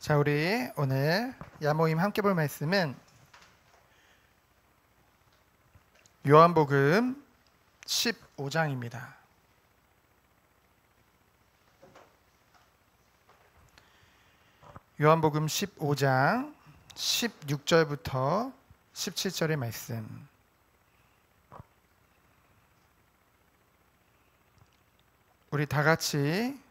자, 우리 오늘 야모임 함께 볼 말씀은 요한복음 15장입니다. 요한복음 15장 16절부터 17절의 말씀. 우리 다 같이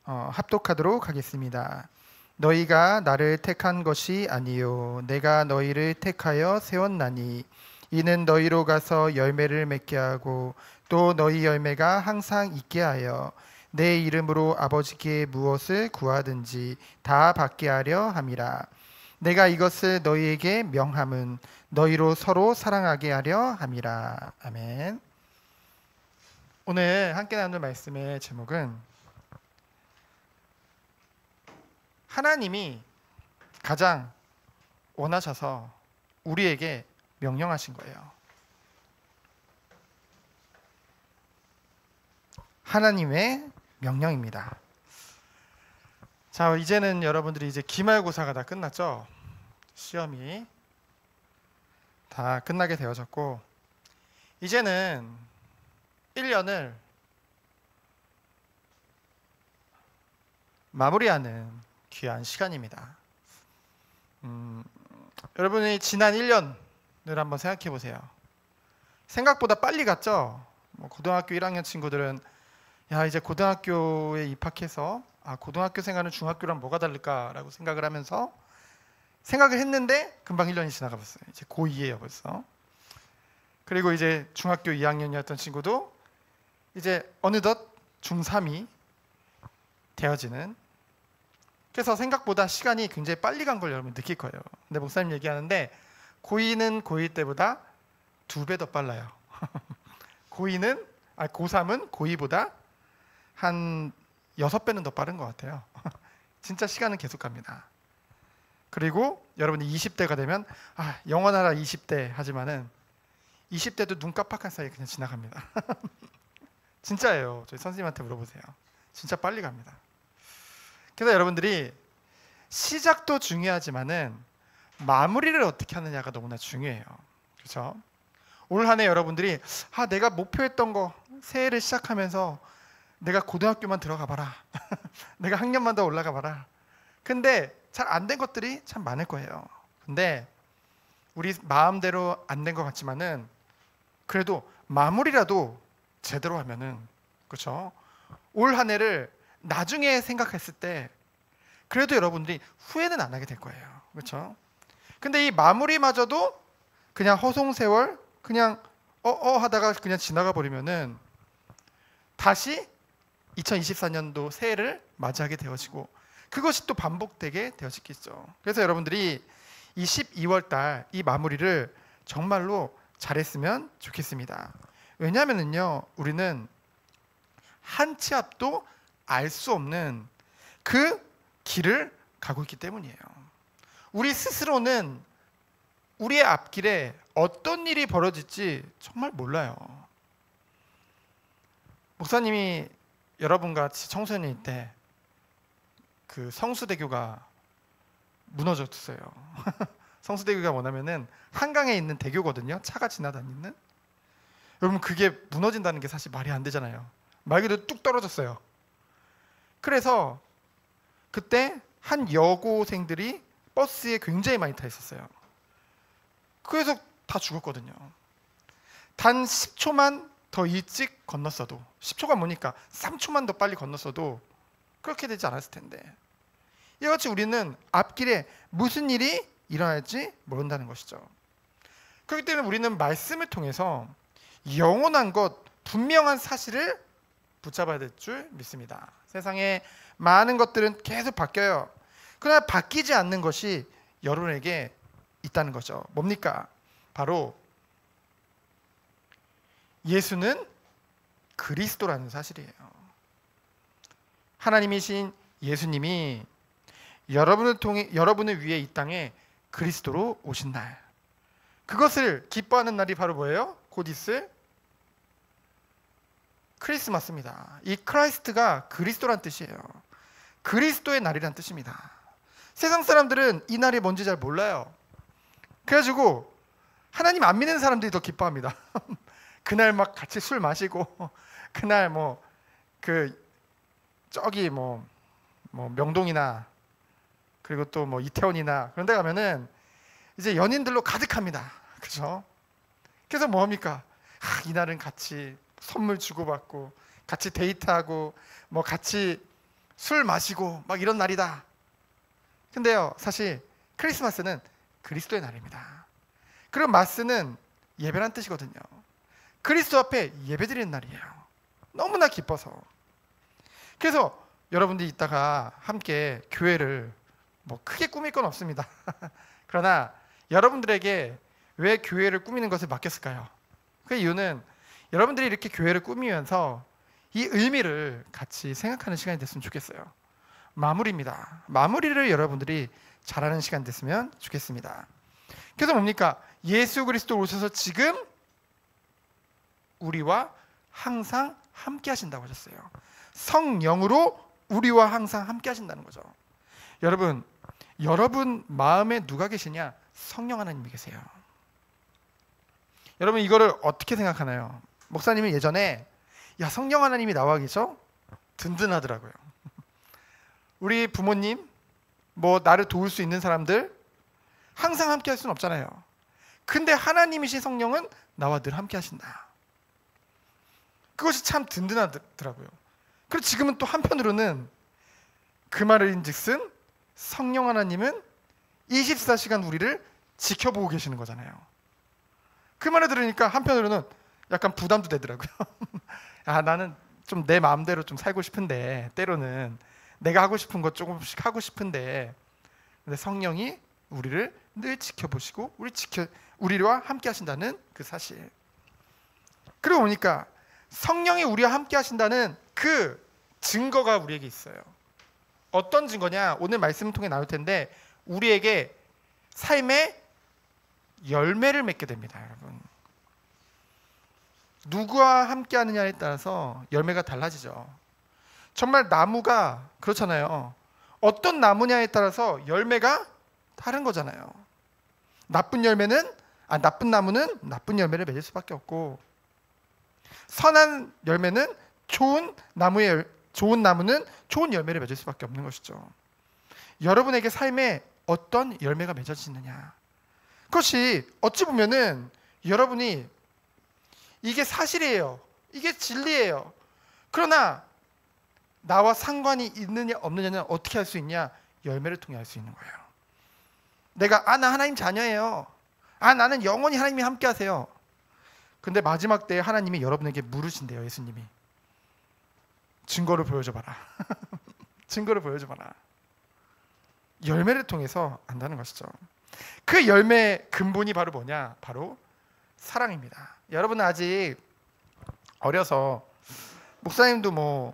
합독하도록 하겠습니다. 너희가 나를 택한 것이 아니요 내가 너희를 택하여 세웠나니 이는 너희로 가서 열매를 맺게 하고 또 너희 열매가 항상 있게 하여 내 이름으로 아버지께 무엇을 구하든지 다 받게 하려 함이라. 내가 이것을 너희에게 명함은 너희로 서로 사랑하게 하려 함이라. 아멘. 오늘 함께 나눌 말씀의 제목은 하나님이 가장 원하셔서 우리에게 명령하신 거예요. 하나님의 명령입니다. 자, 이제는 여러분들이 이제 기말고사가 다 끝났죠? 시험이 다 끝나게 되어졌고 이제는 1년을 마무리하는 귀한 시간입니다. 여러분이 지난 1년을 한번 생각해 보세요. 생각보다 빨리 갔죠? 고등학교 1학년 친구들은 야, 이제 고등학교에 입학해서 고등학교 생활은 중학교랑 뭐가 다를까라고 생각을 하면서 생각을 했는데 금방 1년이 지나가 봤어요. 이제 고2예요 벌써. 그리고 이제 중학교 2학년이었던 친구도 이제 어느덧 중3이 되어지는, 그래서 생각보다 시간이 굉장히 빨리 간 걸 여러분 느낄 거예요. 근데 목사님 얘기하는데 고2는 고1 때보다 2배 더 빨라요. 고3은 고2보다 한 6배는 더 빠른 것 같아요. 진짜 시간은 계속 갑니다. 그리고 여러분이 20대가 되면 영원하라 20대 하지만은 20대도 눈 깜빡한 사이에 그냥 지나갑니다. 진짜예요. 저희 선생님한테 물어보세요. 진짜 빨리 갑니다. 그래서 여러분들이 시작도 중요하지만은 마무리를 어떻게 하느냐가 너무나 중요해요. 그렇죠? 올 한 해 여러분들이 내가 목표했던 거 새해를 시작하면서 내가 고등학교만 들어가 봐라. 내가 학년만 더 올라가 봐라. 근데 잘 안 된 것들이 참 많을 거예요. 근데 우리 마음대로 안 된 것 같지만은 그래도 마무리라도 제대로 하면은, 그렇죠? 올 한 해를 나중에 생각했을 때 그래도 여러분들이 후회는 안 하게 될 거예요. 그렇죠? 근데 이 마무리마저도 그냥 허송세월 그냥 하다가 그냥 지나가 버리면은 다시 2024년도 새해를 맞이하게 되어지고 그것이 또 반복되게 되어지겠죠. 그래서 여러분들이 이 12월 달 이 마무리를 정말로 잘했으면 좋겠습니다. 왜냐하면요, 우리는 한 치 앞도 알 수 없는 그 길을 가고 있기 때문이에요. 우리 스스로는 우리의 앞길에 어떤 일이 벌어질지 정말 몰라요. 목사님이 여러분과 같이 청소년일 때 그 성수대교가 무너졌어요. 성수대교가 뭐냐면은 한강에 있는 대교거든요. 차가 지나다니는. 여러분, 그게 무너진다는 게 사실 말이 안 되잖아요. 말 그대로 뚝 떨어졌어요. 그래서 그때 한 여고생들이 버스에 굉장히 많이 타 있었어요. 그래서 다 죽었거든요. 단 10초만 더 일찍 건넜어도, 10초가 뭐니까 3초만 더 빨리 건넜어도 그렇게 되지 않았을 텐데, 이같이 우리는 앞길에 무슨 일이 일어날지 모른다는 것이죠. 그렇기 때문에 우리는 말씀을 통해서 영원한 것, 분명한 사실을 붙잡아야 될 줄 믿습니다. 세상에 많은 것들은 계속 바뀌어요. 그러나 바뀌지 않는 것이 여러분에게 있다는 거죠. 뭡니까? 바로 예수는 그리스도라는 사실이에요. 하나님이신 예수님이 여러분을 위해 이 땅에 그리스도로 오신 날, 그것을 기뻐하는 날이 바로 뭐예요? 곧 있을 크리스마스입니다. 이 크라이스트가 그리스도란 뜻이에요. 그리스도의 날이란 뜻입니다. 세상 사람들은 이 날이 뭔지 잘 몰라요. 그래가지고 하나님 안 믿는 사람들이 더 기뻐합니다. 그날 막 같이 술 마시고 그날 저기 명동이나 그리고 또 이태원이나 그런 데 가면은 이제 연인들로 가득합니다. 그죠? 그래서 뭐합니까? 이날은 같이 선물 주고받고 같이 데이트하고 같이 술 마시고 막 이런 날이다. 근데요, 사실 크리스마스는 그리스도의 날입니다. 그리고 마스는 예배란 뜻이거든요. 그리스도 앞에 예배드리는 날이에요. 너무나 기뻐서. 그래서 여러분들이 이따가 함께 교회를 크게 꾸밀 건 없습니다. 그러나 여러분들에게 왜 교회를 꾸미는 것을 맡겼을까요? 그 이유는 여러분들이 이렇게 교회를 꾸미면서 이 의미를 같이 생각하는 시간이 됐으면 좋겠어요. 마무리입니다. 마무리를 여러분들이 잘하는 시간 됐으면 좋겠습니다. 그래서 뭡니까? 예수 그리스도 오셔서 지금 우리와 항상 함께 하신다고 하셨어요. 성령으로 우리와 항상 함께 하신다는 거죠. 여러분 마음에 누가 계시냐? 성령 하나님이 계세요. 여러분 이거를 어떻게 생각하나요? 목사님이 예전에 성령 하나님이 나와 계셔? 든든하더라고요. 우리 부모님, 나를 도울 수 있는 사람들 항상 함께 할 수는 없잖아요. 근데 하나님이신 성령은 나와 늘 함께 하신다. 그것이 참 든든하더라고요. 그리고 지금은 또 한편으로는 그 말을 인즉슨 성령 하나님은 24시간 우리를 지켜보고 계시는 거잖아요. 그 말을 들으니까 한편으로는 약간 부담도 되더라고요. 나는 좀 내 마음대로 좀 살고 싶은데 때로는 내가 하고 싶은 것 조금씩 하고 싶은데 근데 성령이 우리를 늘 지켜보시고 우리와 함께 하신다는 그 사실. 그리고 보니까 성령이 우리와 함께 하신다는 그 증거가 우리에게 있어요. 어떤 증거냐? 오늘 말씀을 통해 나눌 텐데 우리에게 삶의 열매를 맺게 됩니다. 여러분, 누구와 함께 하느냐에 따라서 열매가 달라지죠. 정말 나무가 그렇잖아요. 어떤 나무냐에 따라서 열매가 다른 거잖아요. 나쁜 나무는 나쁜 열매를 맺을 수밖에 없고 선한 열매는 좋은 나무는 좋은 열매를 맺을 수밖에 없는 것이죠. 여러분에게 삶에 어떤 열매가 맺어지느냐, 그것이 어찌 보면은 여러분이 이게 사실이에요, 이게 진리예요, 그러나 나와 상관이 있느냐 없느냐는 어떻게 할 수 있냐? 열매를 통해 알 수 있는 거예요. 내가 나 하나님 자녀예요, 나는 영원히 하나님이 함께 하세요. 근데 마지막 때에 하나님이 여러분에게 물으신대요. 예수님이 증거를 보여줘봐라. 증거를 보여줘봐라. 열매를 통해서 안다는 것이죠. 그 열매의 근본이 바로 뭐냐? 바로 사랑입니다. 여러분은 아직 어려서 목사님도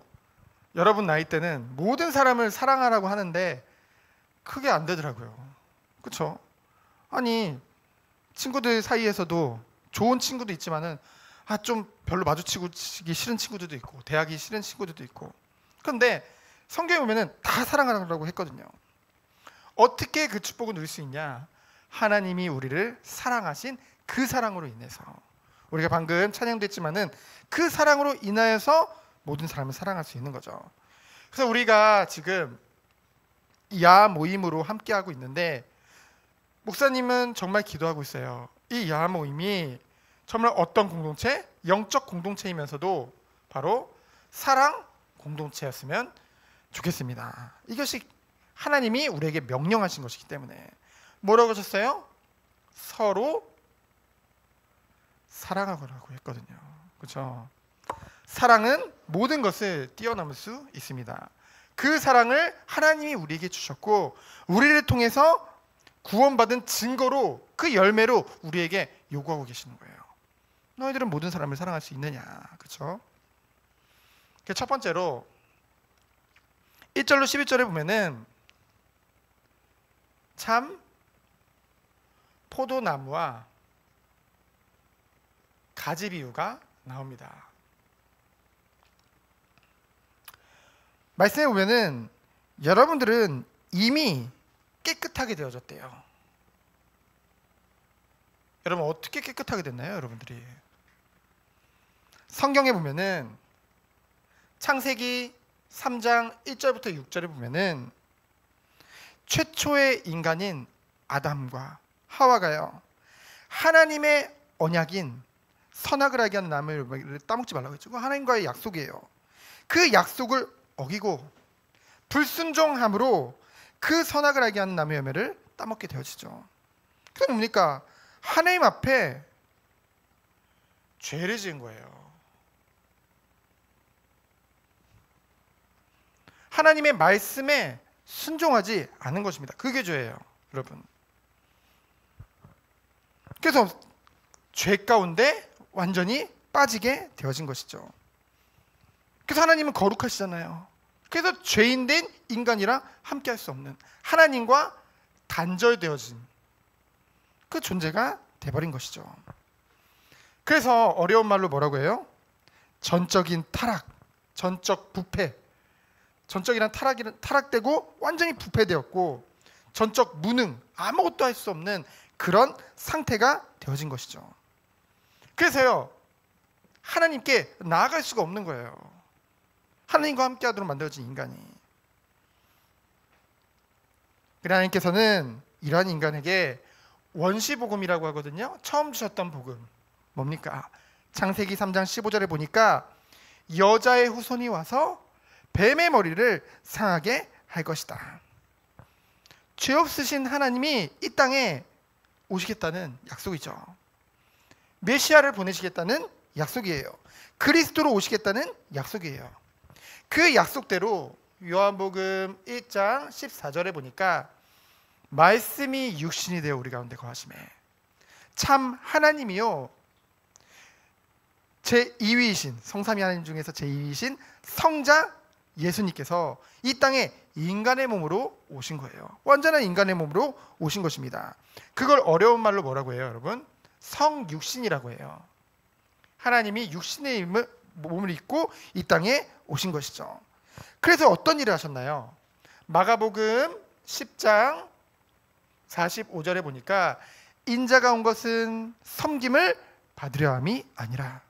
여러분 나이 때는 모든 사람을 사랑하라고 하는데 크게 안 되더라고요. 그렇죠? 아니 친구들 사이에서도 좋은 친구도 있지만은 좀 별로 마주치기 싫은 친구들도 있고 대하기 싫은 친구들도 있고. 그런데 성경에 보면은 다 사랑하라고 했거든요. 어떻게 그 축복을 누릴 수 있냐? 하나님이 우리를 사랑하신 그 사랑으로 인해서. 우리가 방금 찬양도 했지만은 그 사랑으로 인하여서 모든 사람을 사랑할 수 있는 거죠. 그래서 우리가 지금 야 모임으로 함께하고 있는데 목사님은 정말 기도하고 있어요. 이 야 모임이 정말 어떤 공동체? 영적 공동체이면서도 바로 사랑 공동체였으면 좋겠습니다. 이것이 하나님이 우리에게 명령하신 것이기 때문에 뭐라고 하셨어요? 서로 사랑하라고 했거든요. 그렇죠? 사랑은 모든 것을 뛰어넘을 수 있습니다. 그 사랑을 하나님이 우리에게 주셨고 우리를 통해서 구원받은 증거로 그 열매로 우리에게 요구하고 계시는 거예요. 너희들은 모든 사람을 사랑할 수 있느냐? 그렇죠? 첫 번째로 1절로 11절에 보면은 참 포도나무와 가지 비유가 나옵니다. 말씀해 보면은 여러분들은 이미 깨끗하게 되어졌대요. 여러분 어떻게 깨끗하게 됐나요, 여러분들이? 성경에 보면은 창세기 3장 1절부터 6절에 보면은 최초의 인간인 아담과 하와가요, 하나님의 언약인 선악을 알게 하는 나무를 따먹지 말라고 했죠. 하나님과의 약속이에요. 그 약속을 어기고 불순종함으로 그 선악을 알게 하는 나무의 열매를 따먹게 되어지죠. 그게 뭡니까? 하나님 앞에 죄를 지은 거예요. 하나님의 말씀에 순종하지 않은 것입니다. 그게 죄예요, 여러분. 그래서 죄 가운데 완전히 빠지게 되어진 것이죠. 그래서 하나님은 거룩하시잖아요. 그래서 죄인된 인간이랑 함께 할 수 없는, 하나님과 단절되어진 그 존재가 돼버린 것이죠. 그래서 어려운 말로 뭐라고 해요? 전적인 타락, 전적 부패. 전적이란 타락되고 완전히 부패되었고, 전적 무능, 아무것도 할 수 없는 그런 상태가 되어진 것이죠. 그래서요, 하나님께 나아갈 수가 없는 거예요. 하나님과 함께하도록 만들어진 인간이. 하나님께서는 이러한 인간에게 원시복음이라고 하거든요. 처음 주셨던 복음 뭡니까? 창세기 3장 15절에 보니까 여자의 후손이 와서 뱀의 머리를 상하게 할 것이다. 죄 없으신 하나님이 이 땅에 오시겠다는 약속이죠. 메시아를 보내시겠다는 약속이에요. 그리스도로 오시겠다는 약속이에요. 그 약속대로 요한복음 1장 14절에 보니까 말씀이 육신이 되어 우리 가운데 거하시매 참 하나님이요 제2위이신, 성삼위 하나님 중에서 제2위이신 성자 예수님께서 이 땅에 인간의 몸으로 오신 거예요. 완전한 인간의 몸으로 오신 것입니다. 그걸 어려운 말로 뭐라고 해요, 여러분? 성육신이라고 해요. 하나님이 육신의 몸을 입고 이 땅에 오신 것이죠. 그래서 어떤 일을 하셨나요? 마가복음 10장 45절에 보니까 인자가 온 것은 섬김을 받으려 함이 아니라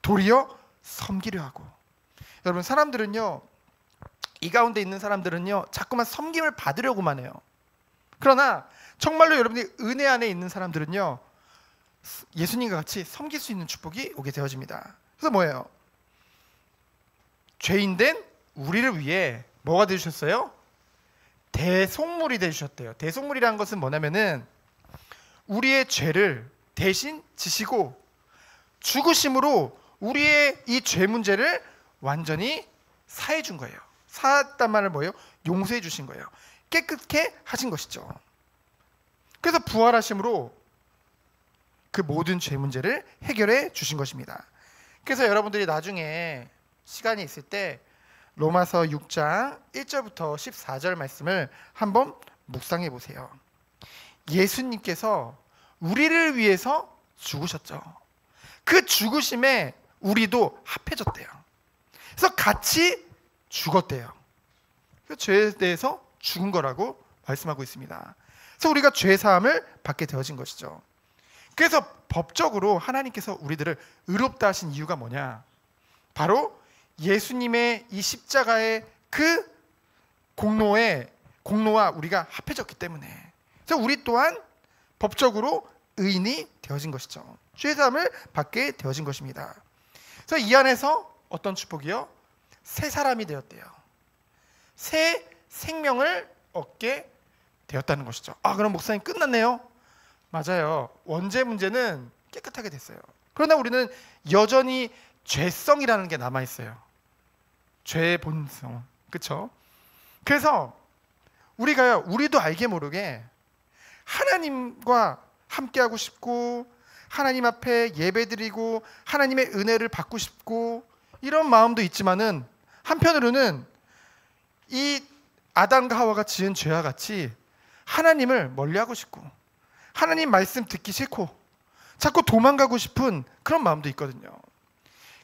도리어 섬기려 하고. 여러분, 사람들은요, 이 가운데 있는 사람들은요, 자꾸만 섬김을 받으려고만 해요. 그러나 정말로 여러분이 은혜 안에 있는 사람들은요, 예수님과 같이 섬길 수 있는 축복이 오게 되어집니다. 그래서 뭐예요? 죄인된 우리를 위해 뭐가 되주셨어요? 대속물이 되주셨대요. 대속물이라는 것은 뭐냐면은 우리의 죄를 대신 지시고 죽으심으로 우리의 이 죄 문제를 완전히 사해 준 거예요. 사했단 말은 뭐예요? 용서해 주신 거예요. 깨끗게 하신 것이죠. 그래서 부활하심으로 그 모든 죄 문제를 해결해 주신 것입니다. 그래서 여러분들이 나중에 시간이 있을 때 로마서 6장 1절부터 14절 말씀을 한번 묵상해 보세요. 예수님께서 우리를 위해서 죽으셨죠. 그 죽으심에 우리도 합해졌대요. 그래서 같이 죽었대요. 그래서 죄에 대해서 죽은 거라고 말씀하고 있습니다. 그래서 우리가 죄 사함을 받게 되어진 것이죠. 그래서 법적으로 하나님께서 우리들을 의롭다 하신 이유가 뭐냐? 바로 예수님의 이 십자가의 그 공로와 우리가 합해졌기 때문에. 그래서 우리 또한 법적으로 의인이 되어진 것이죠. 죄 사함을 받게 되어진 것입니다. 그래서 이 안에서 어떤 축복이요? 새 사람이 되었대요. 새 생명을 얻게 되었다는 것이죠. 아, 그럼 목사님 끝났네요. 맞아요. 원죄 문제는 깨끗하게 됐어요. 그러나 우리는 여전히 죄성이라는 게 남아 있어요. 죄의 본성, 그렇죠? 그래서 우리도 알게 모르게 하나님과 함께하고 싶고 하나님 앞에 예배드리고 하나님의 은혜를 받고 싶고 이런 마음도 있지만은 한편으로는 이 아담과 하와가 지은 죄와 같이 하나님을 멀리하고 싶고 하나님 말씀 듣기 싫고 자꾸 도망가고 싶은 그런 마음도 있거든요.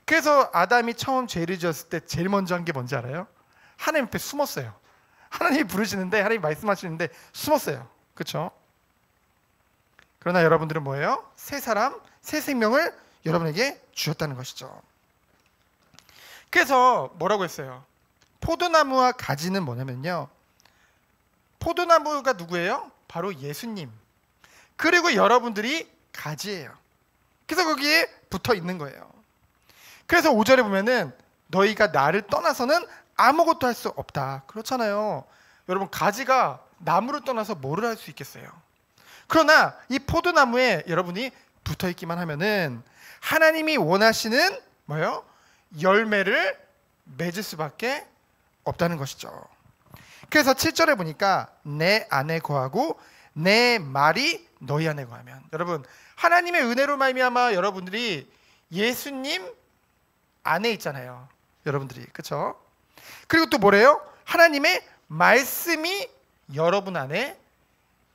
그래서 아담이 처음 죄를 지었을 때 제일 먼저 한 게 뭔지 알아요? 하나님 앞에 숨었어요. 하나님이 부르시는데, 하나님이 말씀하시는데 숨었어요. 그렇죠? 그러나 여러분들은 뭐예요? 새 사람, 새 생명을 여러분에게 주셨다는 것이죠. 그래서 뭐라고 했어요? 포도나무와 가지는 뭐냐면요, 포도나무가 누구예요? 바로 예수님. 그리고 여러분들이 가지예요. 그래서 거기에 붙어 있는 거예요. 그래서 5절에 보면은 너희가 나를 떠나서는 아무것도 할 수 없다. 그렇잖아요. 여러분, 가지가 나무를 떠나서 뭐를 할 수 있겠어요? 그러나 이 포도나무에 여러분이 붙어 있기만 하면은 하나님이 원하시는 뭐예요? 열매를 맺을 수밖에 없다는 것이죠. 그래서 7절에 보니까 내 안에 거하고 내 말이 너희 안에 거하면, 여러분, 하나님의 은혜로 말미암아 여러분들이 예수님 안에 있잖아요. 여러분들이, 그렇죠? 그리고 또 뭐래요? 하나님의 말씀이 여러분 안에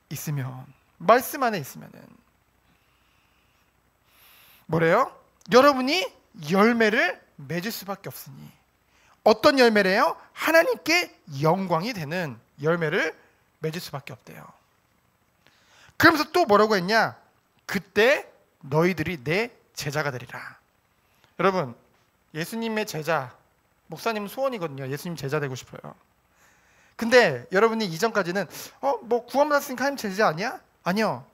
있으면, 말씀 안에 있으면은 뭐래요? 여러분이 열매를 맺을 수밖에 없으니. 어떤 열매래요? 하나님께 영광이 되는 열매를 맺을 수밖에 없대요. 그러면서 또 뭐라고 했냐? 그때 너희들이 내 제자가 되리라. 여러분, 예수님의 제자, 목사님 소원이거든요. 예수님 제자 되고 싶어요. 근데 여러분이 이전까지는 뭐 구원받았으니까 하나님 제자 아니야? 아니요.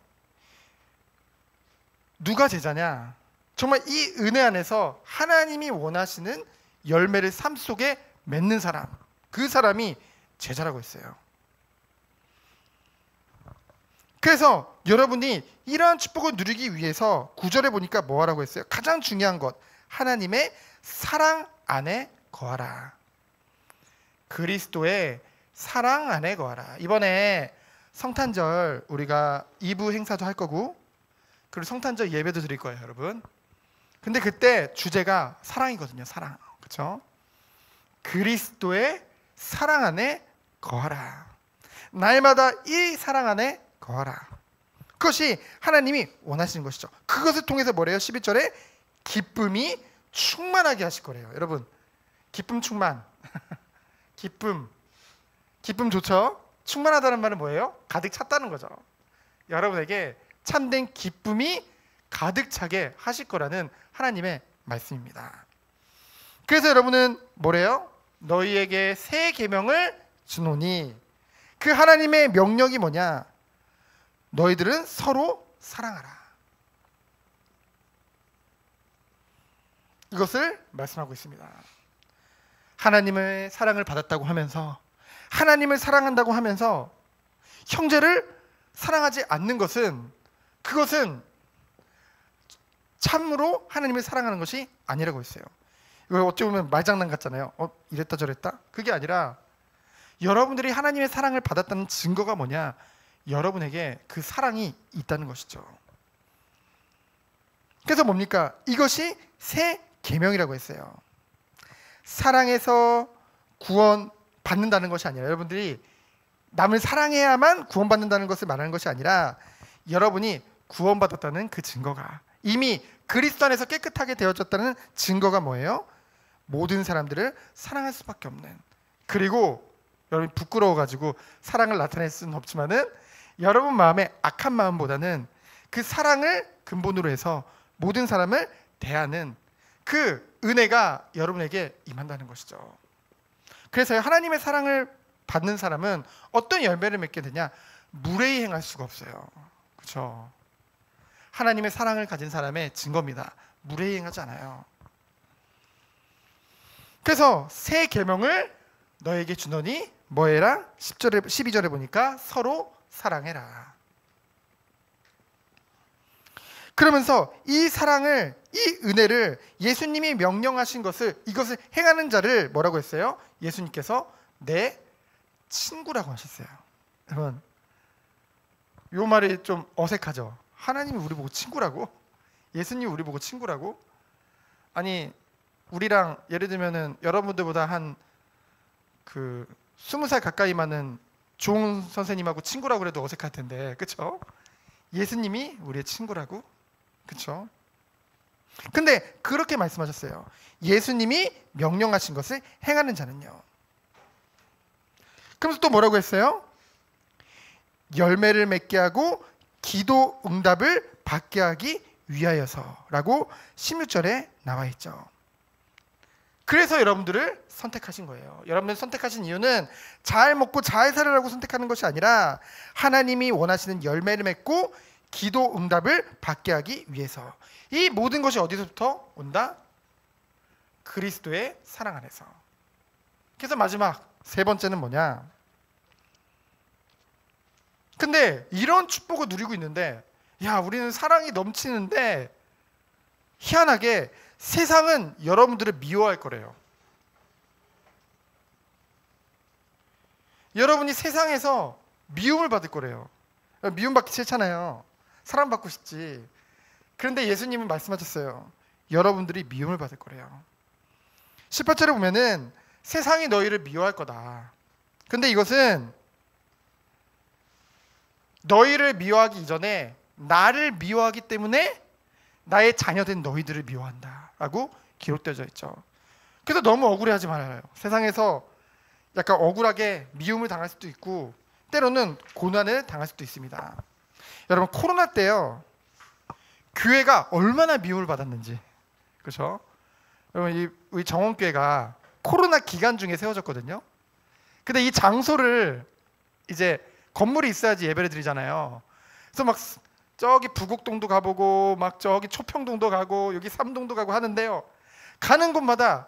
누가 제자냐? 정말 이 은혜 안에서 하나님이 원하시는 열매를 삶 속에 맺는 사람, 그 사람이 제자라고 했어요. 그래서 여러분이 이러한 축복을 누리기 위해서 9절에 보니까 뭐 하라고 했어요? 가장 중요한 것, 하나님의 사랑 안에 거하라. 그리스도의 사랑 안에 거하라. 이번에 성탄절 우리가 2부 행사도 할 거고, 그리고 성탄절 예배도 드릴 거예요, 여러분. 근데 그때 주제가 사랑이거든요. 사랑. 그렇죠? 그리스도의 사랑 안에 거하라. 날마다 이 사랑 안에 거하라. 그것이 하나님이 원하시는 것이죠. 그것을 통해서 뭐래요? 11절에 기쁨이 충만하게 하실 거래요. 여러분, 기쁨 충만. 기쁨 좋죠? 충만하다는 말은 뭐예요? 가득 찼다는 거죠. 여러분에게 참된 기쁨이 가득 차게 하실 거라는 하나님의 말씀입니다. 그래서 여러분은 뭐래요? 너희에게 새 계명을 주노니, 그 하나님의 명령이 뭐냐? 너희들은 서로 사랑하라. 이것을 말씀하고 있습니다. 하나님의 사랑을 받았다고 하면서, 하나님을 사랑한다고 하면서 형제를 사랑하지 않는 것은, 그것은 참으로 하나님을 사랑하는 것이 아니라고 했어요. 이거 어찌 보면 말장난 같잖아요. 이랬다 저랬다? 그게 아니라 여러분들이 하나님의 사랑을 받았다는 증거가 뭐냐? 여러분에게 그 사랑이 있다는 것이죠. 그래서 뭡니까? 이것이 새 계명이라고 했어요. 사랑해서 구원 받는다는 것이 아니라, 여러분들이 남을 사랑해야만 구원받는다는 것을 말하는 것이 아니라, 여러분이 구원받았다는 그 증거가, 이미 그리스도 안에서 깨끗하게 되어졌다는 증거가 뭐예요? 모든 사람들을 사랑할 수밖에 없는, 그리고 여러분 부끄러워가지고 사랑을 나타낼 수는 없지만은 여러분 마음에 악한 마음보다는 그 사랑을 근본으로 해서 모든 사람을 대하는 그 은혜가 여러분에게 임한다는 것이죠. 그래서 하나님의 사랑을 받는 사람은 어떤 열매를 맺게 되냐? 무례히 행할 수가 없어요. 그렇죠? 하나님의 사랑을 가진 사람의 증거입니다. 무례히 행하지 않아요. 그래서 새 계명을 너에게 주노니 뭐해라? 12절에 보니까 서로 사랑해라. 그러면서 이 사랑을, 이 은혜를, 예수님이 명령하신 것을, 이것을 행하는 자를 뭐라고 했어요? 예수님께서 내 친구라고 하셨어요. 여러분, 이 말이 좀 어색하죠? 하나님이 우리 보고 친구라고? 예수님이 우리 보고 친구라고? 아니, 우리랑 예를 들면은 여러분들보다 한 20살 가까이 많은 종 선생님하고 친구라고 그래도 어색할 텐데, 그렇죠? 예수님이 우리의 친구라고? 그렇죠? 근데 그렇게 말씀하셨어요. 예수님이 명령하신 것을 행하는 자는요. 그러면서 또 뭐라고 했어요? 열매를 맺게 하고 기도 응답을 받게 하기 위하여서라고 16절에 나와 있죠. 그래서 여러분들을 선택하신 거예요. 여러분들 선택하신 이유는 잘 먹고 잘 살으라고 선택하는 것이 아니라 하나님이 원하시는 열매를 맺고 기도 응답을 받게 하기 위해서. 이 모든 것이 어디서부터 온다? 그리스도의 사랑 안에서. 그래서 마지막 세 번째는 뭐냐? 근데 이런 축복을 누리고 있는데, 야, 우리는 사랑이 넘치는데 희한하게 세상은 여러분들을 미워할 거래요. 여러분이 세상에서 미움을 받을 거래요. 미움받기 싫잖아요. 사랑받고 싶지. 그런데 예수님은 말씀하셨어요. 여러분들이 미움을 받을 거래요. 18절에 보면은 세상이 너희를 미워할 거다. 근데 이것은 너희를 미워하기 이전에 나를 미워하기 때문에 나의 자녀된 너희들을 미워한다 라고 기록되어져 있죠. 그래서 너무 억울해하지 말아요. 세상에서 약간 억울하게 미움을 당할 수도 있고 때로는 고난을 당할 수도 있습니다. 여러분, 코로나 때요, 교회가 얼마나 미움을 받았는지, 그렇죠? 여러분, 우리 정원교회가 코로나 기간 중에 세워졌거든요. 근데 이 장소를 이제 건물이 있어야지 예배를 드리잖아요. 그래서 막 저기 부곡동도 가보고 막 저기 초평동도 가고 여기 삼동도 가고 하는데요, 가는 곳마다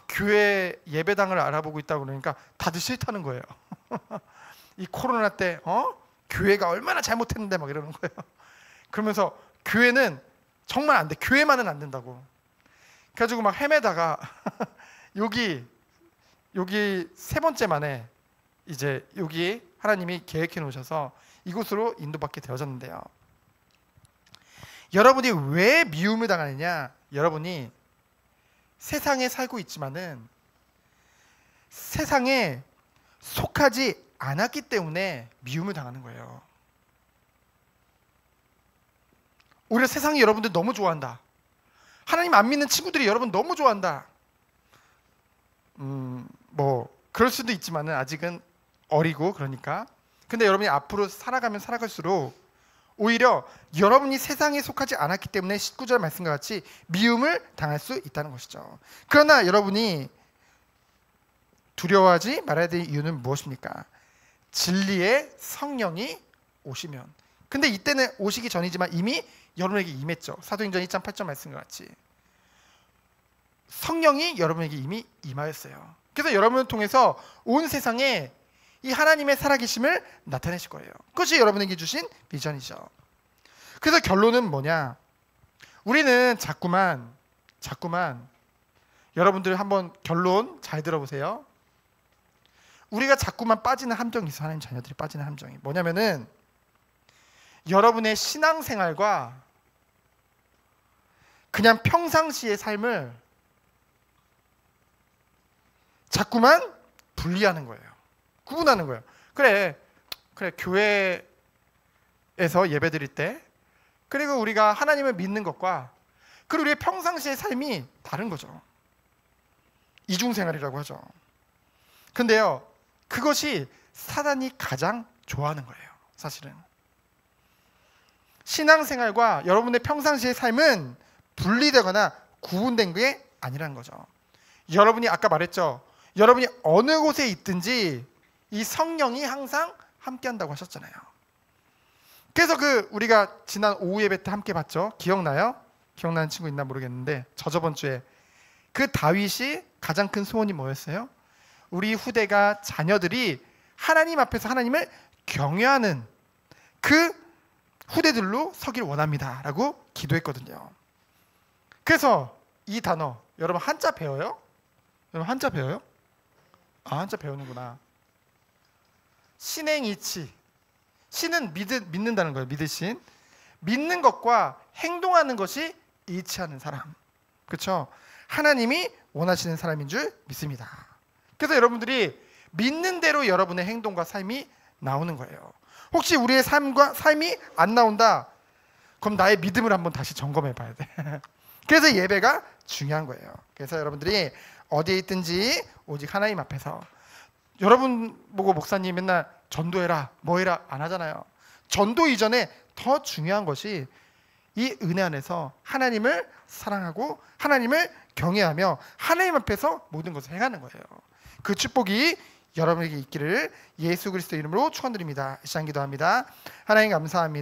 교회 예배당을 알아보고 있다고 그러니까 다들 싫다는 거예요. 이 코로나 때 교회가 얼마나 잘못했는데 막 이러는 거예요. 그러면서 교회는 정말 안 돼, 교회만은 안 된다고. 그래가지고 막 헤매다가 여기 세 번째 만에 이제 여기 하나님이 계획해 놓으셔서 이곳으로 인도받게 되어졌는데요. 여러분이 왜 미움을 당하느냐? 여러분이 세상에 살고 있지만은 세상에 속하지 않았기 때문에 미움을 당하는 거예요. 오히려 세상이 여러분들 너무 좋아한다. 하나님 안 믿는 친구들이 여러분 너무 좋아한다. 뭐 그럴 수도 있지만은 아직은 어리고 그러니까. 근데 여러분이 앞으로 살아가면 살아갈수록 오히려 여러분이 세상에 속하지 않았기 때문에 19절 말씀과 같이 미움을 당할 수 있다는 것이죠. 그러나 여러분이 두려워하지 말아야 될 이유는 무엇입니까? 진리의 성령이 오시면. 근데 이때는 오시기 전이지만 이미 여러분에게 임했죠. 사도행전 2장 8절 말씀과 같이 성령이 여러분에게 이미 임하였어요. 그래서 여러분을 통해서 온 세상에 이 하나님의 살아계심을 나타내실 거예요. 그것이 여러분에게 주신 비전이죠. 그래서 결론은 뭐냐? 우리는 자꾸만 여러분들 한번 결론 잘 들어보세요. 우리가 자꾸만 빠지는 함정이 있어. 하나님 자녀들이 빠지는 함정이 뭐냐면은 여러분의 신앙생활과 그냥 평상시의 삶을 자꾸만 분리하는 거예요. 구분하는 거예요. 그래 교회에서 예배드릴 때, 그리고 우리가 하나님을 믿는 것과 그리고 우리의 평상시의 삶이 다른 거죠. 이중생활이라고 하죠. 근데요, 그것이 사단이 가장 좋아하는 거예요. 사실은 신앙생활과 여러분의 평상시의 삶은 분리되거나 구분된 게 아니라는 거죠. 여러분이 아까 말했죠. 여러분이 어느 곳에 있든지 이 성령이 항상 함께 한다고 하셨잖아요. 그래서 우리가 지난 오후 예배 때 함께 봤죠. 기억나요? 기억나는 친구 있나 모르겠는데 저번 주에 그 다윗이 가장 큰 소원이 뭐였어요? 우리 후대가 자녀들이 하나님 앞에서 하나님을 경외하는 그 후대들로 서길 원합니다 라고 기도했거든요. 그래서 이 단어 여러분 한자 배워요? 여러분 한자 배워요? 아, 한자 배우는구나. 신행이치. 신은 믿는다는 거예요. 믿으신. 믿는 것과 행동하는 것이 일치하는 사람. 그렇죠? 하나님이 원하시는 사람인 줄 믿습니다. 그래서 여러분들이 믿는 대로 여러분의 행동과 삶이 나오는 거예요. 혹시 우리의 삶이 안 나온다? 그럼 나의 믿음을 한번 다시 점검해 봐야 돼. 그래서 예배가 중요한 거예요. 그래서 여러분들이 어디에 있든지 오직 하나님 앞에서, 여러분 보고 목사님 맨날 전도해라 뭐해라 안 하잖아요. 전도 이전에 더 중요한 것이 이 은혜 안에서 하나님을 사랑하고 하나님을 경외하며 하나님 앞에서 모든 것을 행하는 거예요. 그 축복이 여러분에게 있기를 예수 그리스도 이름으로 축원드립니다. 시간 기도합니다. 하나님 감사합니다.